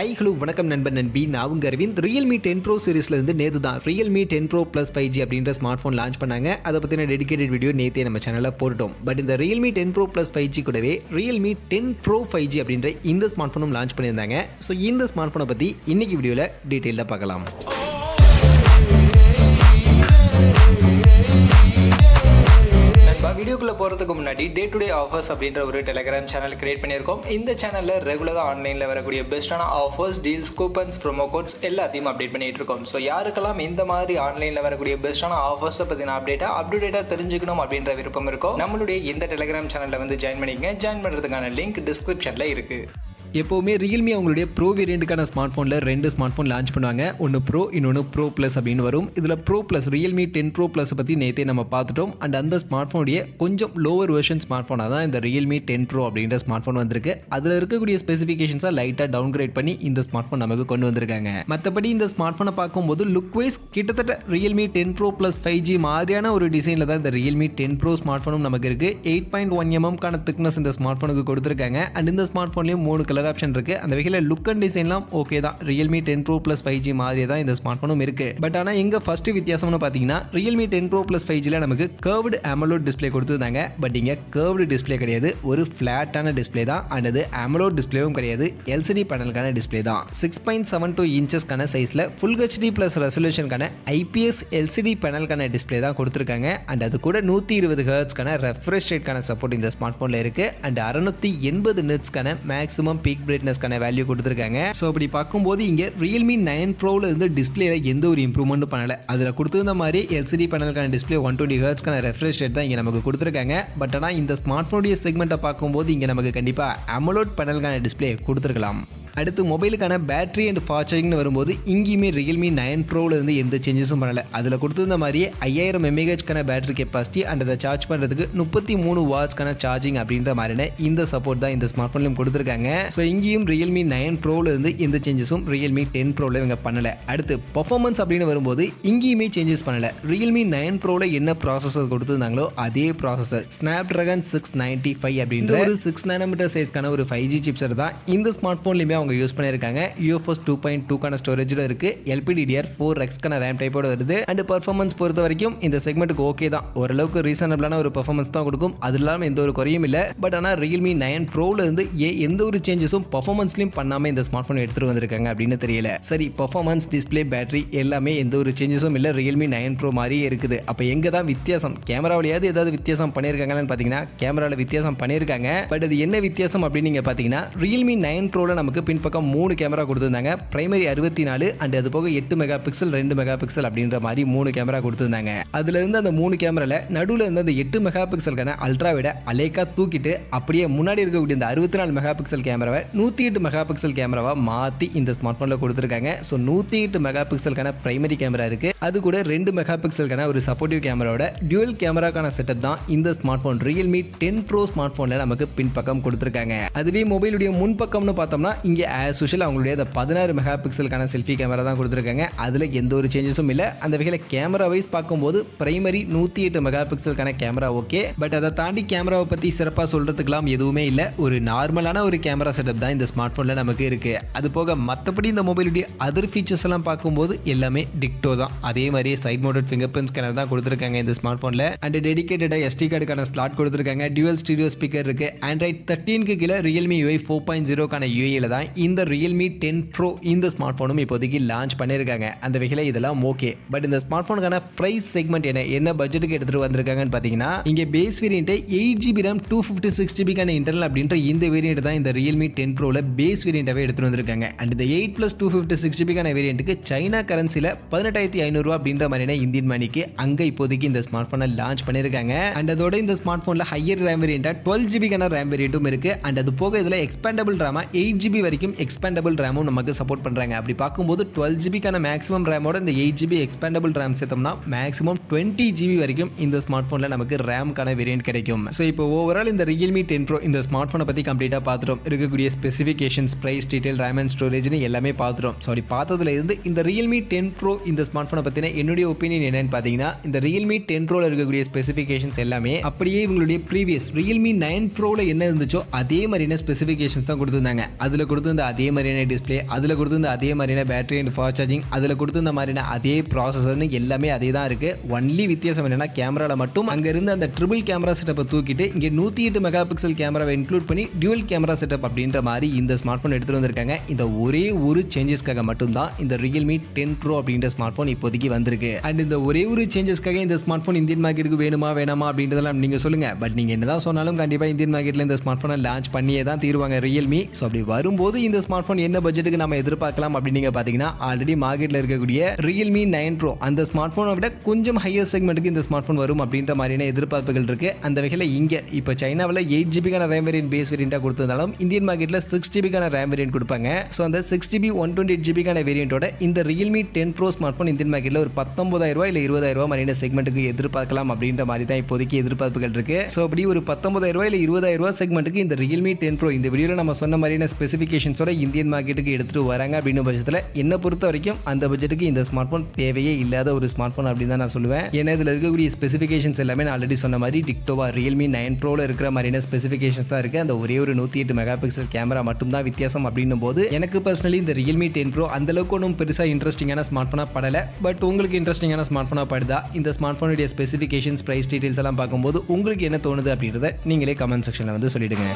Hi hello வணக்கம் நண்பன் நண்பி நான் உங்க அரவிந்த். Realme 10 Pro சீரிஸ்ல இருந்து நேத்து தான் Realme 10 Pro Plus 5G அப்படின்ற ஸ்மார்ட் போன் லான்ச் பண்ணாங்க. அதை பத்தின டெடிகேட்டட் வீடியோ நேத்தே நம்ம சேனல்ல போட்டுட்டோம். பட் இந்த Realme 10 Pro Plus 5G கூடவே Realme 10 Pro 5G அப்படின்ற இந்த ஸ்மார்ட் போனும் லான்ச் பண்ணியிருந்தாங்க. ஸோ இந்த ஸ்மார்ட் போனை பத்தி இன்னைக்கு வீடியோல டீட்டெயிலாக பார்க்கலாம். வீடியோக்குள்ள போகிறதுக்கு முன்னாடி டே டு டே ஆஃபர்ஸ் அப்படின்ற ஒரு டெலிகிராம் சேனல் கிரியேட் பண்ணியிருக்கோம். இந்த சேனலில் ரெகுலராக ஆன்லைனில் வரக்கூடிய பெஸ்ட்டான offers, deals, coupons, promo quotes எல்லாத்தையும் அப்டேட் பண்ணிட்டு இருக்கோம். ஸோ யாருக்கெல்லாம் இந்த மாதிரி ஆன்லைனில் வரக்கூடிய பெஸ்ட்டான ஆஃபர்ஸை பற்றின அப்டேட்டாக தெரிஞ்சுக்கணும் அப்படின்ற விருப்பம் இருக்கோ நம்மளுடைய இந்த டெலிகிராம் சேனலில் வந்து ஜாயின் பண்ணிக்கங்க. ஜாயின் பண்ணுறதுக்கான லிங்க் டிஸ்கிரிப்ஷனில் இருக்குது. எப்போவுமே ரியல்மி அவங்களுடைய ப்ரோ வேரியண்ட்டுக்கான ஸ்மார்ட் ஃபோனில் 2 ஸ்மார்ட் ஃபோன் லான்ச் பண்ணுவாங்க. ஒன்று ப்ரோ, இன்னொன்று ப்ரோ ப்ளஸ் அப்படின்னு வரும். இதில் bro plus Realme 10 Pro Plus பற்றி நேற்றே நம்ம பார்த்துட்டோம். அண்ட் அந்த ஸ்மார்ட் ஃபோனுடைய கொஞ்சம் லோவர் வெர்ஷன் ஸ்மார்ட் ஃபோனாக தான் இந்த Realme 10 Pro அப்படின்ற ஸ்மார்ட் ஃபோன் வந்திருக்கு. அதில் இருக்கக்கூடிய ஸ்பெசிஃபிகேஷன்ஸாக லைட்டாக டவுன் கிரேட் பண்ணி இந்த ஸ்மார்ட் ஃபோன் நமக்கு கொண்டு வந்திருக்காங்க. மற்றபடி இந்த ஸ்மார்ட் ஃபோனை பார்க்கும்போது லுக் வைஸ் கிட்டத்தட்ட Realme 10 Pro Plus 5G மாதிரியான ஒரு டிசைனில் தான் இந்த Realme 10 Pro ஸ்மார்ட் ஃபோனும் நமக்கு இருக்குது. 8.1 mm திக்னஸ் இந்த ஸ்மார்ட் ஃபோனுக்கு கொடுத்துருக்காங்க. அண்ட் இந்த ஸ்மார்ட் ஃபோன்லேயும் 3 கலர் ஆப்ஷன் இருக்குது. அந்த வகையில் லுக் அண்ட் டிசைன்லாம் ஓகே தான். Realme 10 Pro Plus 5G மாதிரி தான் இந்த ஸ்மார்ட் ஃபோனும் இருக்கு. பட் ஆனால் எங்க ஃபர்ஸ்ட் வித்தியாசம்னு பார்த்தீங்கன்னா Realme 10 Pro Plus 5Gல நமக்கு கர்வ்டு AMOLED டிஸ்பிளே கொடுத்துருந்தாங்க. பட் இங்கே கர்வ்டு டிஸ்பிளே கிடையாது, ஒரு ஃபிளாட்டான டிஸ்பிளே தான். அண்ட் அது AMOLED டிஸ்பிளேவும் கிடையாது, LCD பேனலுக்கான டிஸ்பிளே தான். 6.72 இன்ச்சஸ்க்கான சைஸ்ல ஃபுல் HD பிளஸ் ரெசல்யூஷனுக்கான IPS LCD பேனலுக்கான டிஸ்பிளே தான் கொடுத்துருக்காங்க. அண்ட் அது கூட 120 ஹெர்ட்ஸ்க்கான ரெஃப்ரெஷ் ரேட்கான சப்போர்ட் இந்த ஸ்மார்ட் ஃபோனில் இருக்கு. அண்ட் 680 நிட்ஸ்க்கான மேக்ஸிமம் பீக் பிரைட்னஸ் வேல்யூ கொடுத்திருக்காங்க. சோ அப்படி பார்க்கும்போது இங்க Realme 9 Proல இருந்து டிஸ்பிளேல எந்த ஒரு இம்ப்ரூவ்மெண்ட் பண்ணல. அதுல கொடுத்திருந்த மாதிரி LCD பேனலுக்கான டிஸ்பிளே 120 ஹெர்ட்ஸ்க்கான ரெஃப்ரெஷ் ரேட் தான் இங்க நமக்கு கொடுத்திருக்காங்க. பட் ஆனா இந்த ஸ்மார்ட் போனுடைய செக்மெண்ட்டை பார்க்கும்போது இங்க நமக்கு கண்டிப்பா AMOLED பேனலுக்கான டிஸ்பிளே கொடுத்திருக்கலாம். அடுத்து மொபைலுக்கான பேட்டரி அண்ட் ஃபாஸ்ட் சார்ஜிங்னு வரும்போது இங்கேயுமே Realme 9 Proல இருந்து எந்த சேஞ்சஸும் பண்ணல. அதில் கொடுத்திருந்த மாதிரியே 5000 mAh பேட்டரி கெப்பாசிட்டி அண்ட் அதை சார்ஜ் பண்ணுறதுக்கு 33 வாட்ஸ்க்கான சார்ஜிங் அப்படின்ற மாதிரியான இந்த சப்போர்ட் தான் இந்த ஸ்மார்ட் ஃபோன்லையும் கொடுத்துருக்காங்க. ஸோ இங்கேயும் Realme 9 Proல இருந்து எந்த சேஞ்சஸும் Realme 10 Proல இவங்க பண்ணல. அடுத்து பர்ஃபார்மன்ஸ் அப்படின்னு வரும்போது இங்கேயுமே சேஞ்சஸ் பண்ணல. Realme 9 Proல என்ன ப்ராசஸர் கொடுத்துருந்தாங்களோ அதே ப்ராசஸர் Snapdragon 695 அப்படின்ற ஒரு 6 nm சைஸ்க்கான ஒரு 5G சிப்செட் தான் இந்த ஸ்மார்ட் ஃபோன்லையுமே அவங்க யூஸ் பண்ணியிருக்காங்க. UFS 2.2 ஸ்டோரேஜோட இருக்கு. LPDDR4X ரேம் டைப்போட வருது. அண்ட் பர்ஃபார்மன்ஸ் பொறுத்த வரைக்கும் இந்த செக்மெண்ட்டுக்கு ஓகே தான், ஓரளவுக்கு ரீசனபிளான ஒரு பர்ஃபார்மன்ஸ் தான் கொடுக்கும். அது இல்லாமல் எந்த ஒரு குறையும் இல்லை. பட் ஆனால் Realme 9 Proல இருந்து எந்த ஒரு சேஞ்சஸும் பர்ஃபார்மன்ஸ்லையும் பண்ணாமல் இந்த ஸ்மார்ட் ஃபோன் எடுத்துட்டு வந்திருக்காங்க அப்படின்னு தெரியல. சரி, பர்ஃபார்மன்ஸ், டிஸ்பிளே, பேட்டரி எல்லாமே எந்த ஒரு சேஞ்சஸும் இல்லை, Realme 9 Pro மாதிரியே இருக்குது. அப்போ எங்கே தான் வித்தியாசம்? கேமராவிலையாவது ஏதாவது வித்தியாசம் பண்ணியிருக்காங்கன்னு பார்த்தீங்கன்னா கேமராவில் வித்தியாசம் பண்ணியிருக்காங்க. பட் அது என்ன வித்தியாசம் அப்படின்னு நீங்கள் பார்த்தீங்கன்னா Realme 9 Proல நமக்கு பின்பக்கம் 3 கேமரா கொடுத்திருந்தாங்க. பிரைமரி 64 அண்ட் அது போக 8 மெகா பிக்சல் 2 மெகா பிக்சல் அப்படின்ற மாதிரி 3 கேமரா கொடுத்திருந்தாங்க. அதுல இருந்து அந்த 3 கேமரால நடுவுல இருந்த அந்த 8 மெகா பிக்சலுக்கான அல்ட்ரா வைட அலேக்கா தூக்கிட்டு அப்படியே முன்னாடி இருக்கக்கூடிய இந்த 64 மெகா பிக்சல் கேமராவை 108 மெகா பிக்சல் கேமராவா மாத்தி இந்த ஸ்மார்ட் போன்ல கொடுத்திருக்காங்க. ஸோ 108 மெகா பிக்சலுக்கான பிரைமரி கேமரா இருக்கு. அது கூட 2 மெகா பிக்சலுக்கான ஒரு சப்போர்ட்டிவ் கேமராவோட டியூவல் கேமராக்கான செட்டப் தான் இந்த smart phone Realme 10 Pro smart போன்ல நமக்கு பின்பக்கம் கொடுத்திருக்காங்க. அதுவே மொபைலுடைய முன்பக்கம்னு பார்த்தோம்னா இங்க அவங்களுடைய 16 மெகா பிக்சலுக்கான செல்ஃபி கேமரா தான் கொடுத்துருக்காங்க. அதில் எந்த ஒரு சேஞ்சஸும் இல்லை. அந்த வகையில் கேமரா வைஸ் பார்க்கும்போது பிரைமரி 108 மெகா பிக்சலுக்கான கேமரா ஓகே. பட் அதை தாண்டி கேமராவை பற்றி சிறப்பாக சொல்றதுக்கெல்லாம் எதுவுமே இல்லை. ஒரு நார்மலான ஒரு கேமரா செட்டப் தான் இந்த ஸ்மார்ட் ஃபோனில் நமக்கு இருக்கு. அது போக மற்றபடி இந்த மொபைலுடைய அதர் ஃபீச்சர்ஸ் எல்லாம் பார்க்கும்போது எல்லாமே டிக்டோ தான். அதே மாதிரி side mounted fingerprint scanner தான் கொடுத்துருக்காங்க இந்த ஸ்மார்ட் ஃபோனில். அண்ட் டெடிகேட்டடாக SD கார்டுக்கான ஸ்லாட் கொடுத்துருக்காங்க. டியூவல் ஸ்டீரியோ ஸ்பீக்கர் இருக்கு. Android 13க்கு கீழே Realme UI 4.0க்கான UIல தான் இந்த Realme 10 Pro இந்த ஸ்மார்ட் போனும் இப்போதைக்கு லான்ச் பண்ணியிருக்காங்க. அந்த வகையில் இதெல்லாம் ஓகே. பட் இந்த ஸ்மார்ட் போனுக்கான பிரைஸ் செக்மெண்ட் என்ன பட்ஜெட்டுக்கு எடுத்துட்டு வந்திருக்காங்கன்னு பார்த்தீங்கன்னா இங்கே base variant 8GB RAM 256GB internal அப்படின்ற இந்த வேரியன்ட் தான் இந்த Realme 10 Proல பேஸ் வேரியன்ட்டாவே எடுத்துட்டு வந்திருக்காங்க. அண்ட் இந்த 8+256GB வேரியன்ட்டுக்கு சைனா கரன்சியில் 18,500 ரூபா அப்படின்ற மாதிரியான இந்தியன் மணிக்கு அங்கே இப்போதைக்கு இந்த ஸ்மார்ட் போனை லான்ச் பண்ணியிருக்காங்க. அண்ட் அதோட இந்த ஸ்மார்ட் போனில் ஹையர் ரேம் வேரியன்ட்டா 12GB ரேம் வேரியன்ட்டும் இருக்கு. அண்ட் அது போக இதில் எக்ஸ்பேண்டபிள் ரேமா 8GB வரைக்கும் எக்ஸ்பேண்டபிள் ரேமும் நமக்கு சப்போர்ட் பண்றாங்க. அப்படி பார்க்கும்போது 12GB மேக்ஸிமம் ரேமோட இந்த 8GB எக்ஸ்பேண்டபிள் ரேம் சேர்த்தோம்னா மேக்ஸிமம் 20GB வரைக்கும் இந்த ஸ்மார்ட் போன்ல நமக்கு ரேம்கான வேரியன்ட் கிடைக்கும். ஸோ இப்போ ஓவரால் இந்த Realme 10 Pro இந்த ஸ்மார்ட் போனை பத்தி கம்ப்ளீட்டா பார்த்துட்டோம். இருக்கக்கூடிய specifications, price, detail, RAM and ஸ்டோரேஜ்னு எல்லாமே பார்த்துட்டோம். ஸோ அப்படி பார்த்ததுல இருந்து இந்த Realme 10 Pro இந்த ஸ்மார்ட் போனை பத்தின என்னுடைய ஒப்பீனியன் என்னன்னு பார்த்தீங்கன்னா இந்த Realme 10 Proல இருக்கக்கூடிய ஸ்பெசிஃபிகேஷன்ஸ் எல்லாமே அப்படியே இவங்களுடைய ப்ரீவியஸ் Realme 9 Proல என்ன இருந்துச்சோ அதே மாதிரியான ஸ்பெசிஃபிகேஷன்ஸ் தான் கொடுத்திருந்தாங்க. அதுல கொடுத்து கொடுத்திருந்த அதே மாதிரியான டிஸ்ப்ளே, அதில் கொடுத்திருந்த அதே மாதிரியான பேட்டரி அண்ட் ஃபாஸ்ட் சார்ஜிங், அதில் கொடுத்திருந்த மாதிரியான அதே ப்ராசஸர்னு எல்லாமே அதே தான் இருக்குது. ஒன்லி வித்தியாசம் என்னன்னா கேமராவில் மட்டும் அங்கே இருந்து அந்த ட்ரிபிள் கேமரா செட்டப்பை தூக்கிட்டு இங்கே 108 மெகா பிக்சல் கேமராவை இன்க்ளூட் பண்ணி டியூவல் கேமரா செட்டப் அப்படின்ற மாதிரி இந்த ஸ்மார்ட் ஃபோன் எடுத்துகிட்டு வந்திருக்காங்க. இந்த ஒரே ஒரு சேஞ்சஸ்க்காக மட்டும்தான் இந்த Realme 10 Pro அப்படின்ற ஸ்மார்ட் ஃபோன் இப்போதைக்கு வந்திருக்கு. அண்ட் இந்த ஒரே ஒரு சேஞ்சஸ்க்காக இந்த ஸ்மார்ட் ஃபோன் இந்தியன் மார்க்கெட்டுக்கு வேணுமா வேணாமா அப்படின்றதெல்லாம் நீங்கள் சொல்லுங்கள். பட் நீங்கள் என்னதான் சொன்னாலும் கண்டிப்பாக இந்தியன் மார்க்கெட்டில் இந்த ஸ்மார்ட் ஃபோனை லான்ச் பண்ணியே தான் தீருவாங்க Realme. ஸோ அப்படி வரும்போது இந்த ஸ்மார்ட் ஃபோன் என்ன பட்ஜெட்டுக்கு நம்ம எதிர்பார்க்கலாம் அப்படின்னு நீங்கள் பார்த்தீங்கன்னா ஆல்ரெடி மார்க்கெட்டில் இருக்கக்கூடிய Realme 9 Pro அந்த ஸ்மார்ட் ஃபோனை விட கொஞ்சம் ஹையர் செக்மெண்ட்டுக்கு இந்த ஸ்மார்ட் ஃபோன் வரும் அப்படின்ற மாதிரியான எதிர்பார்ப்புகள் இருக்குது. அந்த வகையில் இங்கே இப்போ சைனாவில் 8GB ரேம் வேரியன்ட் பேஸ் வேரியண்ட்டாக கொடுத்ததாலும் இந்தியன் மார்க்கெட்டில் 6GB ரேம் வேரியன்ட் கொடுப்பாங்க. ஸோ அந்த 6GB 128GB வேரியண்ட்டோட இந்த Realme 10 Pro smart phone Indian மார்க்கெட்டில் ஒரு 19,000 இல்லை 20,000 மாதிரியான செக்மெண்ட்டுக்கு எதிர்பார்க்கலாம் அப்படின்ற மாதிரி தான் இப்போதைக்கு எதிர்பார்ப்புகள் இருக்குது. ஸோ அப்படி ஒரு 19,000 இல்லை 20,000 செக்மெண்ட்டுக்கு இந்த Realme 10 Pro இந்த வீடியோவில் நம்ம சொன்ன மாதிரியான ஸ்பெசிஃபிகேஷன்ஸோட இந்தியன் மார்க்கெட்டுக்கு எடுத்துகிட்டு வராங்க அப்படின்னு பட்சத்தில் என்னை பொறுத்த வரைக்கும் அந்த பட்ஜெட்டுக்கு இந்த ஸ்மார்ட் ஃபோன் தேவையே இல்லாத ஒரு ஸ்மார்ட் ஃபோன் அப்படின்னு தான் நான் சொல்லுவேன். ஏன்னா இதில் இருக்கக்கூடிய ஸ்பெசிஃபிகேஷன்ஸ் எல்லாமே நான் ஆல்ரெடி சொன்ன மாதிரி டிக்டோவா Realme 9 Proல இருக்கிற மாதிரியான ஸ்பெசிஃபிகேஷன்ஸ் தான் இருக்குது. அந்த ஒரே ஒரு 108 மெகா பிக்சல் கேமரா மட்டும் தான் வித்தியாசம் அப்படின்னும் போது எனக்கு பர்சனலி இந்த Realme 10 Pro அந்தளவுக்கு ஒன்றும் பெருசாக இன்ட்ரெஸ்டிங்கான ஸ்மார்ட் ஃபோனாக படலை. பட் உங்களுக்கு இன்ட்ரெஸ்டிங்கான ஸ்மார்ட் ஃபோனாக படுதா? இந்த ஸ்மார்ட் ஃபோனுடைய ஸ்பெசிஃபிகேஷன்ஸ், ப்ரைஸ் டீடைல்ஸ் எல்லாம் பார்க்கும்போது உங்களுக்கு என்ன தோணுது அப்படின்றத நீங்களே கமெண்ட் செக்ஷனில் வந்து சொல்லிடுங்க.